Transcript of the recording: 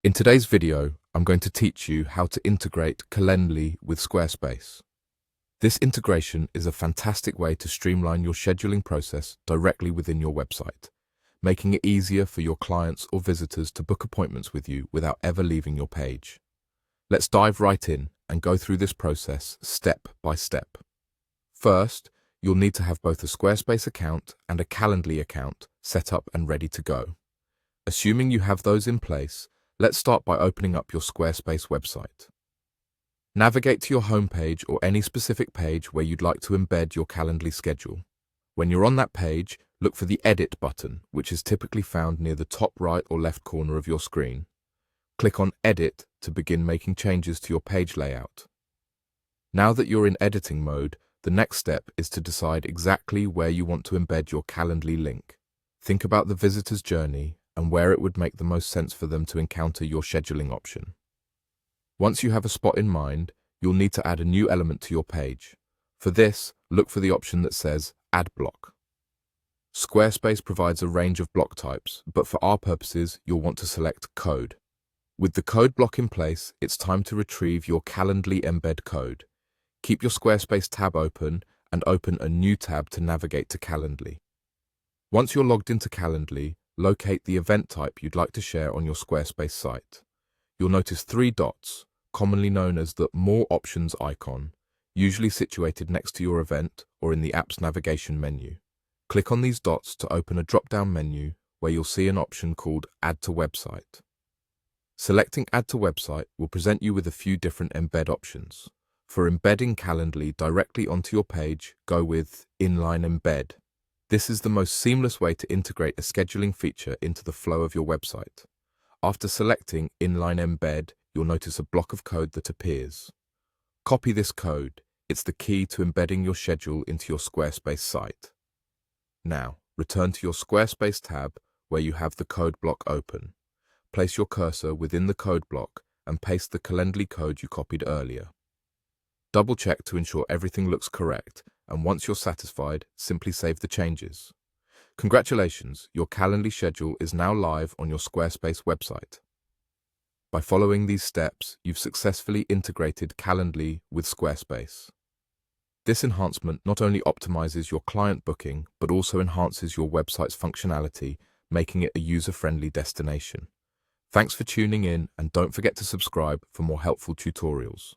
In today's video, I'm going to teach you how to integrate Calendly with Squarespace. This integration is a fantastic way to streamline your scheduling process directly within your website, making it easier for your clients or visitors to book appointments with you without ever leaving your page. Let's dive right in and go through this process step by step. First, you'll need to have both a Squarespace account and a Calendly account set up and ready to go. Assuming you have those in place, let's start by opening up your Squarespace website. Navigate to your homepage or any specific page where you'd like to embed your Calendly schedule. When you're on that page, look for the Edit button, which is typically found near the top right or left corner of your screen. Click on Edit to begin making changes to your page layout. Now that you're in editing mode, the next step is to decide exactly where you want to embed your Calendly link. Think about the visitor's journey and where it would make the most sense for them to encounter your scheduling option. Once you have a spot in mind, you'll need to add a new element to your page. For this, look for the option that says Add Block. Squarespace provides a range of block types, but for our purposes, you'll want to select Code. With the code block in place, it's time to retrieve your Calendly embed code. Keep your Squarespace tab open and open a new tab to navigate to Calendly. Once you're logged into Calendly, locate the event type you'd like to share on your Squarespace site. You'll notice 3 dots, commonly known as the More Options icon, usually situated next to your event or in the app's navigation menu. Click on these dots to open a drop-down menu where you'll see an option called Add to Website. Selecting Add to Website will present you with a few different embed options. For embedding Calendly directly onto your page, go with Inline Embed. This is the most seamless way to integrate a scheduling feature into the flow of your website. After selecting Inline Embed, you'll notice a block of code that appears. Copy this code. It's the key to embedding your schedule into your Squarespace site. Now, return to your Squarespace tab where you have the code block open. Place your cursor within the code block and paste the Calendly code you copied earlier. Double-check to ensure everything looks correct, and once you're satisfied, simply save the changes. Congratulations, your Calendly schedule is now live on your Squarespace website. By following these steps, you've successfully integrated Calendly with Squarespace. This enhancement not only optimizes your client booking, but also enhances your website's functionality, making it a user-friendly destination. Thanks for tuning in, and don't forget to subscribe for more helpful tutorials.